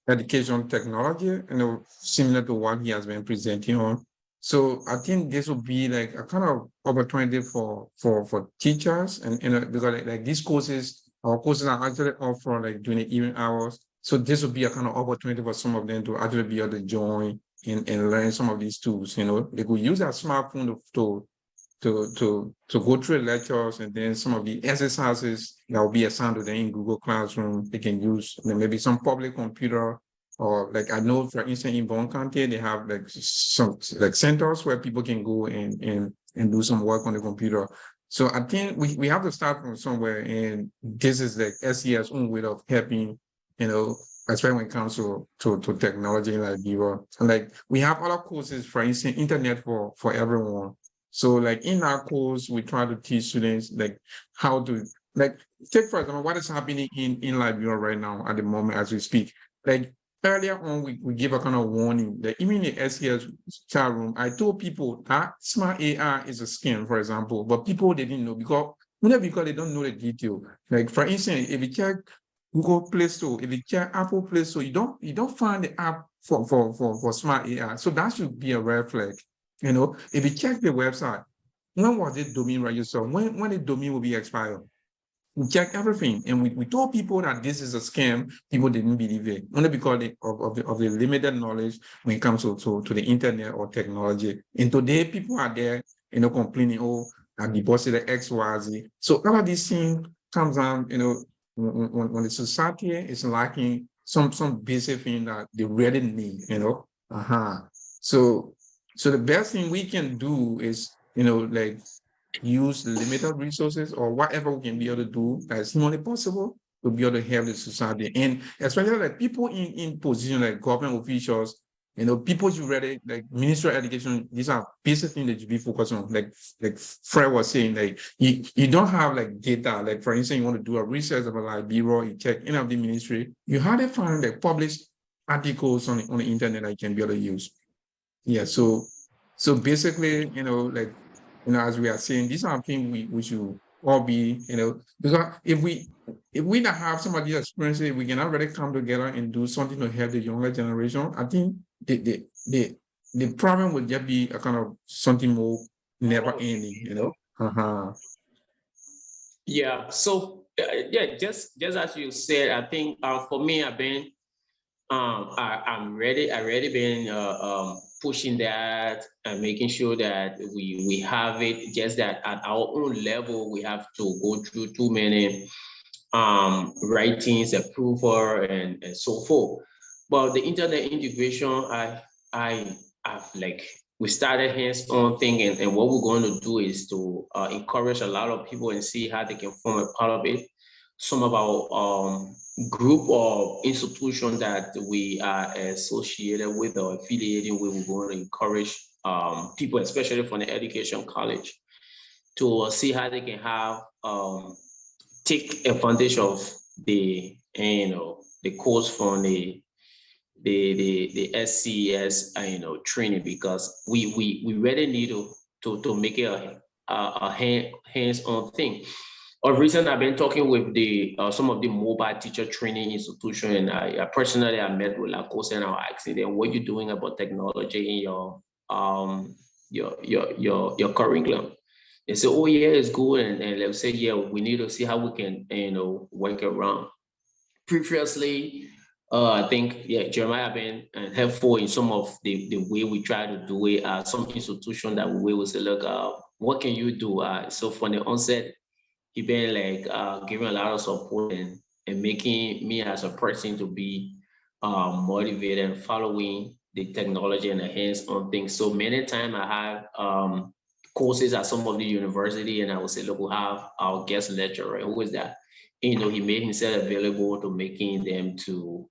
education technology, similar to what he has been presenting on. So I think this will be like a kind of opportunity for teachers, and because like these courses, our courses are actually offered like during the evening hours. So this will be a kind of opportunity for some of them to actually be able to join and learn some of these tools. They could use their smartphone to go through the lectures, and then some of the exercises that will be assigned to them in Google Classroom, they can use maybe some public computer, or like I know, for instance, in Bon County, they have like some like centers where people can go and do some work on the computer. So I think we have to start from somewhere, and this is like SES own way of helping, especially when it comes to technology like Viva. And like we have other courses, for instance, internet for everyone. So like in our course, we try to teach students like how to like take for example what is happening in Liberia right now at the moment as we speak. Like earlier on, we give a kind of warning that even in the SES chat room, I told people that smart AI is a scam, for example, but people they didn't know because they don't know the detail. Like for instance, if you check Google Play Store, if you check Apple Play Store, you don't find the app for smart AI. So that should be a red flag. If you check the website, when was it domain registered? When the domain will be expired? We checked everything, and we told people that this is a scam. People didn't believe it, only because of the limited knowledge when it comes to the internet or technology. And today, people are there, complaining, oh, I deposited X, Y, Z. So all of these things comes down, when the society is lacking some basic thing that they really need. So the best thing we can do is, like use limited resources or whatever we can be able to do as humanly possible to be able to help the society. And especially like people in position like government officials, People you ready, like Ministry of Education, these are basic things that you be focused on. Like Fred was saying, like you don't have like data. Like for instance, you want to do a research about like bureau, you check any of the ministry, you have to find like published articles on the internet that you can be able to use. Yeah, so basically, as we are saying, these are things we should all be, because if we not have some of these experiences, we can already come together and do something to help the younger generation. I think the problem will just be a kind of something more never ending. Uh-huh. Yeah. So yeah, just as you said, I think for me, I've been I'm ready. I already been pushing that and making sure that we have it. Just that at our own level, we have to go through too many writings, approval, and so forth. But the internet integration, I've like we started hands-on thing, and what we're going to do is to encourage a lot of people and see how they can form a part of it. Some of our group or institution that we are associated with or affiliating with, we're going to encourage people, especially from the education college, to see how they can have take advantage of the the course from the SCS training, because we really need to make it a hands-on thing. A reason I've been talking with the some of the mobile teacher training institution, and I personally I met with Lacoste and I asked them, what you doing about technology in your curriculum? They say, oh yeah, it's good, and they'll say, yeah, we need to see how we can work around. Previously, I think yeah, Jeremiah been helpful in some of the way we try to do it. Some institution that we will say, look, what can you do? So from the onset, he been like giving a lot of support and making me as a person to be motivated and following the technology and the hands-on things. So many times I have courses at some of the university, and I will say, look, we have our guest lecturer. Who is that? He made himself available to making them to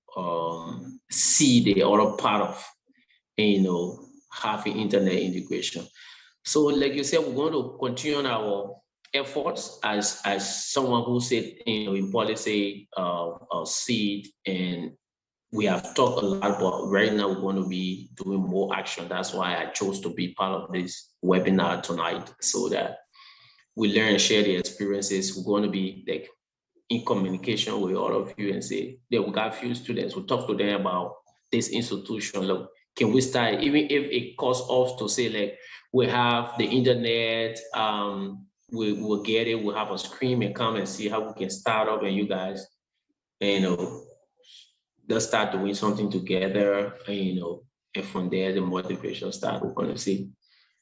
see the other part of having internet integration. So like you said, we're going to continue on our efforts as someone who said in policy seed, and we have talked a lot, but right now we're going to be doing more action. That's why I chose to be part of this webinar tonight, so that we learn and share the experiences. We're going to be like in communication with all of you and say, yeah, we got a few students, we'll talk to them about this institution. Look, can we start, even if it costs us to say, like, we have the internet, we'll get it, we'll have a screen and come and see how we can start up, and you guys, let's start doing something together, and from there, the motivation start. We're going to see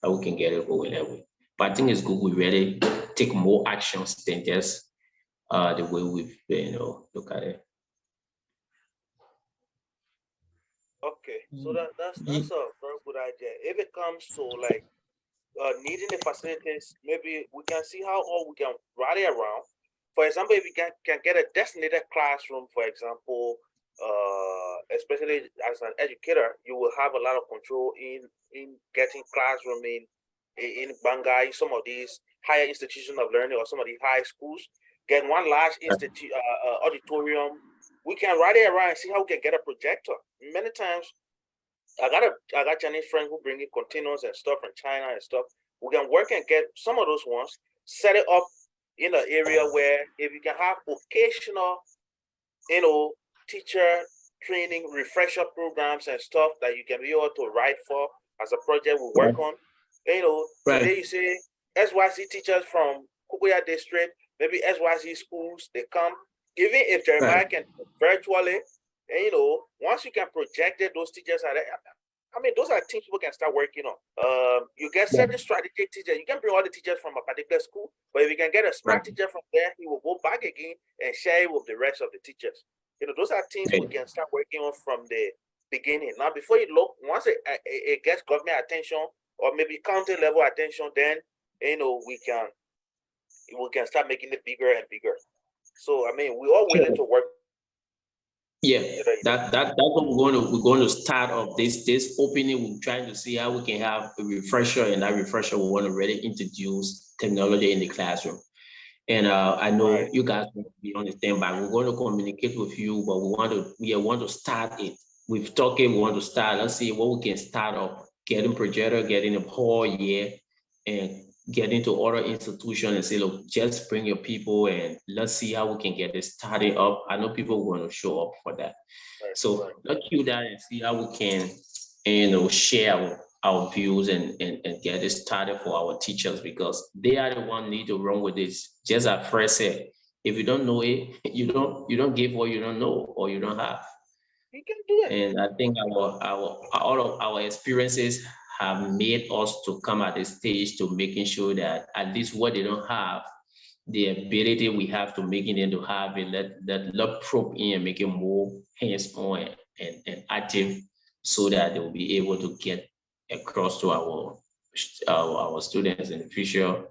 how we can get it going that way. But I think it's good we really take more actions than just the way we've look at it. Okay, so that's a very good idea. If it comes to like needing the facilities, maybe we can see how all we can rally around. For example, if we can get a designated classroom, for example, especially as an educator, you will have a lot of control in getting classroom in Bangai, some of these higher institutions of learning, or some of the high schools. Get one large auditorium. We can rally around and see how we can get a projector. Many times I got Chinese friends who bring in containers and stuff from China and stuff. We can work and get some of those ones, set it up in an area where if you can have occasional, teacher training, refresher programs and stuff that you can be able to write for as a project we work on. Today you say SYC teachers from Kukuya district, maybe SYC schools, they come. Even if Jeremiah can virtually, and once you can project it, those teachers are there. I mean, those are things people can start working on. You get certain strategic teachers. You can bring all the teachers from a particular school, but if you can get a smart teacher from there, he will go back again and share it with the rest of the teachers. Those are things we can start working on from the beginning. Now, before you look, once it gets government attention or maybe county level attention, then we can start making it bigger and bigger. So I mean, we're all willing to work Yeah, Either you that's what we're going to start off this opening. We're trying to see how we can have a refresher, and that refresher we want to really introduce technology in the classroom. And I know right, you guys will be on the standby. We're going to communicate with you, but we want to start it. We've talked it, we want to start. Let's see what we can start off. Getting projector, getting a hall, yeah, and getting to other institutions and say, look, just bring your people and let's see how we can get this started up. I know people want to show up for that. right, So let's do that and see how we can, share our views and get it started for our teachers, because they are the one need to run with this. Just as Fred said, if you don't know it, you don't give what you don't know or you don't have. you can do it. And I think our all of our experiences have made us to come at this stage to making sure that at least what they don't have, the ability we have to making them to have it, let probe in and make it more hands-on and active, so that they will be able to get across to our students and future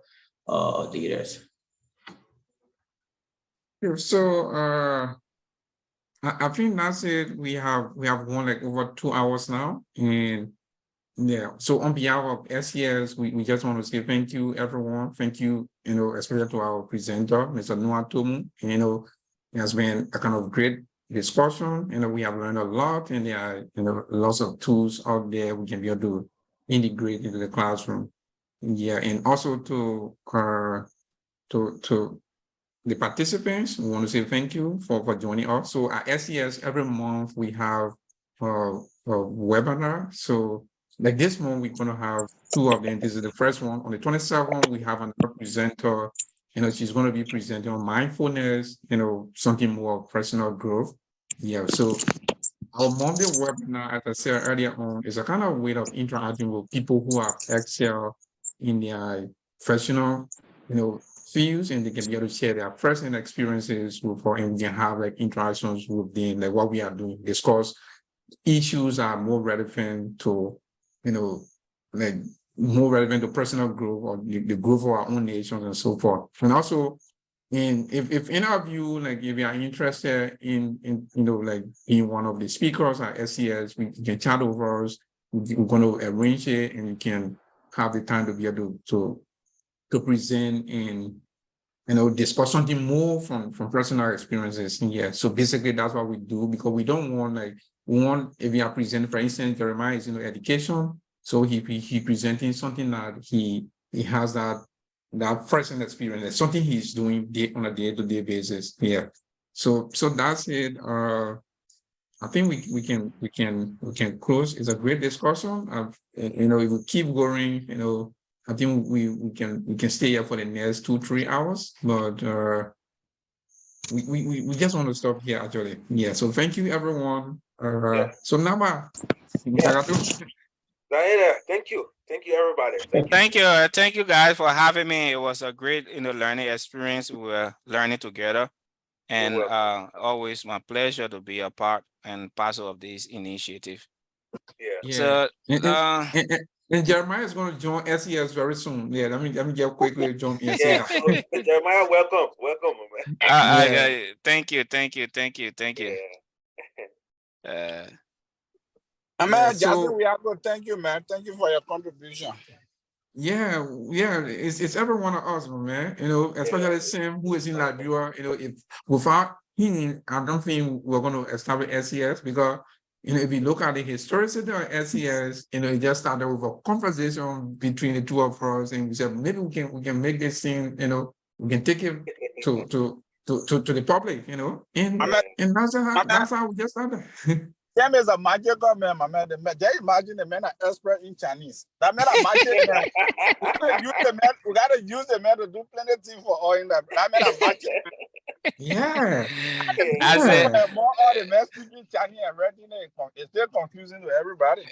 leaders. So I think that's it. We have gone like over 2 hours now. And yeah, so on behalf of SES, we just want to say thank you, everyone. Thank you, especially to our presenter, Mr. Nuatomue. It has been a kind of great discussion. We have learned a lot, and there are, lots of tools out there we can be able to integrate into the classroom. Yeah, and also to the participants, we want to say thank you for joining us. So at SES, every month we have a webinar. So like this month, we're going to have two of them. This is the first one. On the 27th, we have another presenter. She's going to be presenting on mindfulness, something more personal growth. Yeah, so our Monday webinar, as I said earlier on, is a kind of way of interacting with people who have excelled in their professional, fields, and they can be able to share their personal experiences with, and we can have like interactions with them, like what we are doing, discuss issues are more relevant to, like more relevant to personal growth or the growth of our own nations and so forth. And also, and if any of you, like if you are interested in like being one of the speakers at SES, we can chat over us. We're going to arrange it, and you can have the time to be able to present and discuss something more from personal experiences. Yeah, so basically that's what we do, because we don't want, like, we want, if we are presenting, for instance, Jeremiah is education, so he presenting something that he has that personal experience, that's something he's doing on a day-to-day basis. Yeah, so that's it. I think we can close. It's a great discussion. If we keep going, I think we can stay here for the next 2-3 hours, but we just want to stop here actually. Yeah. So thank you, everyone. Yeah, So Nama, yeah. Thank you, everybody. Thank you. Thank you guys for having me. It was a great, learning experience. We were learning together, You're and welcome. always my pleasure to be a part and parcel of this initiative. Yeah, Yeah. So, And Jeremiah is going to join SES very soon. Yeah. Let me get quickly join yeah. SES. So Jeremiah, welcome, man. Yeah. thank you. Yeah. Uh, And Yeah. man, Jackson, So we have to thank you, man. Thank you for your contribution. yeah, it's every one of us, man. Especially Sam, who is in Liberia. If without him, I don't think we're going to establish SES, because if you look at the historicity of SES, it just started with a conversation between the two of us, and we said maybe we can make this thing, we can take it to the public, My and man, and my man, that's how we just started. Sam is a magical man, my man. Just imagine the man are expert in Chinese. That man a magic man. We gotta use the man to do plenty of things for all in that. That man a magic man. Yeah, I said, yeah, More all the men speaking Chinese and reading it's still confusing to everybody.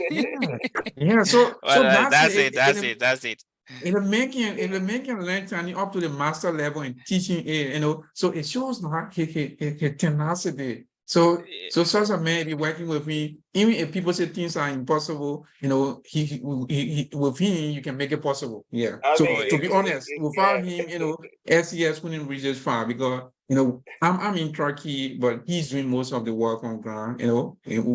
yeah, yeah. So well, that's that's it. it. That's it. That's it. If the making learn Chinese up to the master level and teaching it, so it shows that his tenacity, So such a man be working with me, even if people say things are impossible, you know, he with him you can make it possible. Yeah. I So mean, to be honest, without yeah. him, you know, SES couldn't reach this far because you know I'm in Turkey, but he's doing most of the work on ground. You know, and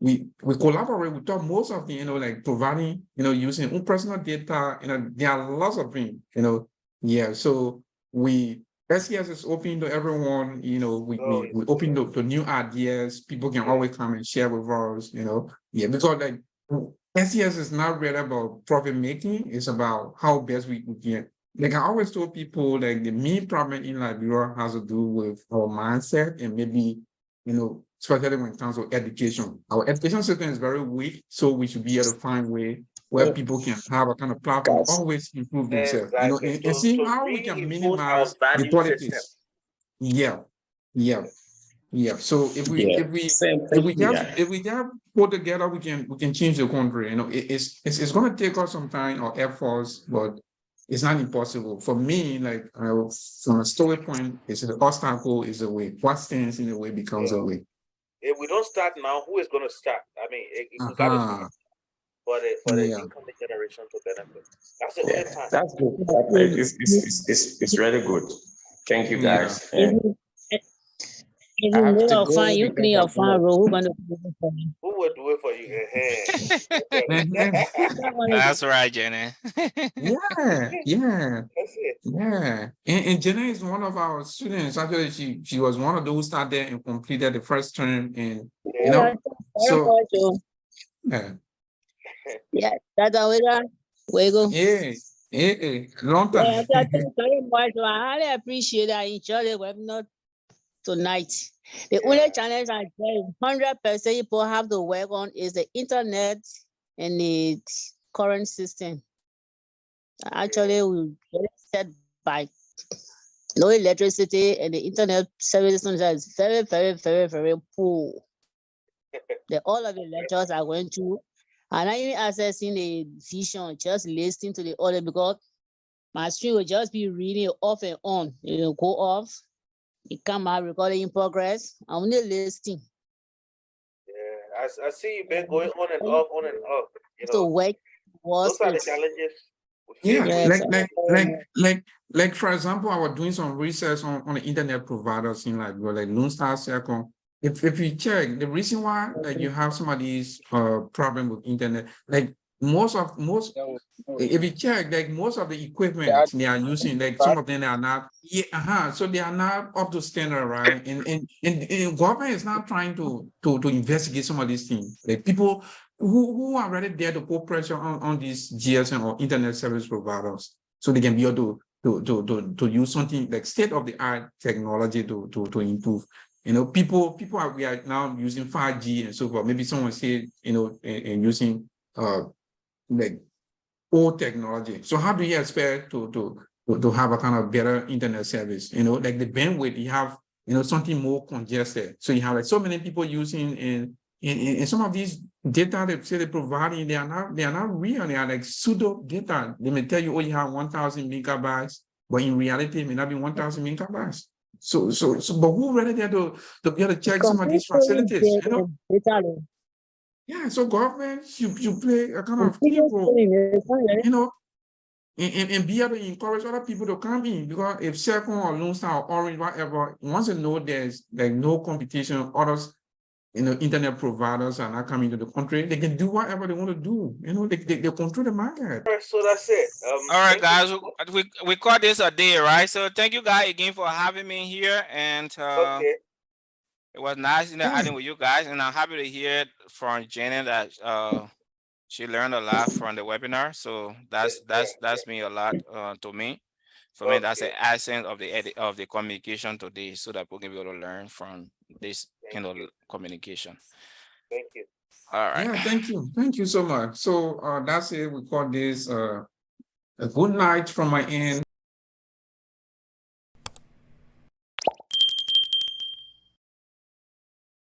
we collaborate. We talk most of the you know like providing you know using own personal data. You know, there are lots of things. You know, yeah. So we SES is open to everyone, you know, Oh, we open to new ideas. People can yeah. always come and share with us, you know. Yeah, because like SES is not really about profit making, it's about how best we can. Like I always told people, like the main problem in Liberia has to do with our mindset and maybe, you know, especially when it comes to education. Our education system is very weak, so we should be able to find way where people can have a kind of platform, That's always improve themselves, you know, Exactly. and see To how we can reinforce our minimize the value system. politics. Yeah, yeah, yeah. So yeah. Same thing here. if we just put together, we can change the country. You know, it's going to take us some time or efforts, but it's not impossible. For me, like from a story point, it's an obstacle is a way. What stands in the way becomes a Yeah. way. If we don't start now, who is going to start? I mean, we got to start Uh-huh. for the Yeah. incoming generation to benefit. That's the only Yeah, time. that's good. It's really good. Thank you Yeah. guys. If And you, if I you have make to a fine, go you because clean your I'm farm gonna. road, who gonna do it for you? Who will do it for you? Mhm. That one is That's right, Jenny. Yeah, yeah. That's it. Yeah, and Jenna is one of our students. Actually, she was one of those who started and completed the first term, and you Yeah. yeah, know, very so much. Oh. yeah, Yeah, that's how we go. yeah, long Yeah, time. thank you very much. Oh. I highly appreciate that. Enjoy the webinar tonight. The Yeah. only challenge I get 100% people have to work on is the internet and the current system. Actually, we get set by no electricity and the internet service is very, very, very, very poor. All of the lectures are going to, and I even accessing the vision, just listening to the audio because my screen will just be reading off and on. It will go off, it come out, recording in progress. I'm only listening. Yeah. I see you've been going on and off, on and off. You So know, work was those are the it. challenges we face Yeah, with Yes, like for example, I was doing some research on the internet providers in like well, like Lone Star Circle. If you check the reason why like you have some of these problem with internet, like most if you check like most of the Yeah, equipment they are using, like some of them are not so they are not up to standard, right? And government is not trying to investigate some of these things. Like people who are already there to put pressure on these GSM or internet service providers so they can be able to use something like state-of-the-art technology to improve. You know, we are now using 5G and so forth. Maybe someone said, you know, and using like old technology. So how do you expect to have a kind of better internet service? You know, like the bandwidth, you have, you know, something more congested. So you have like so many people using and some of these data they say they're providing, they are not real. They are like pseudo data. They may tell you, oh, you have 1,000 megabytes, but in reality, it may not be 1,000 megabytes. But who really there to be able to check some of these facilities? You know, yeah. So government should play a kind of key role. You know, and be able to encourage other people to come in because if Second or Lone Star or Orange, whatever, once they know there's like no competition, others, you know, internet providers are not coming to the country, they can do whatever they want to do. You know, they control the market. All right, so that's it. All right, Thank you guys, so much. we call this a day, right? So thank you guys again for having me here, and Okay. it was nice Yeah. adding with you guys, and I'm happy to hear from Jenny that she learned a lot from the webinar. So that's me a lot to me. For me, that's Okay. the essence of the communication today, so that we can be able to learn from this Thank you. communication. Thank you. All right. Yeah, thank you so much. So that's it. We call this a good night from my end.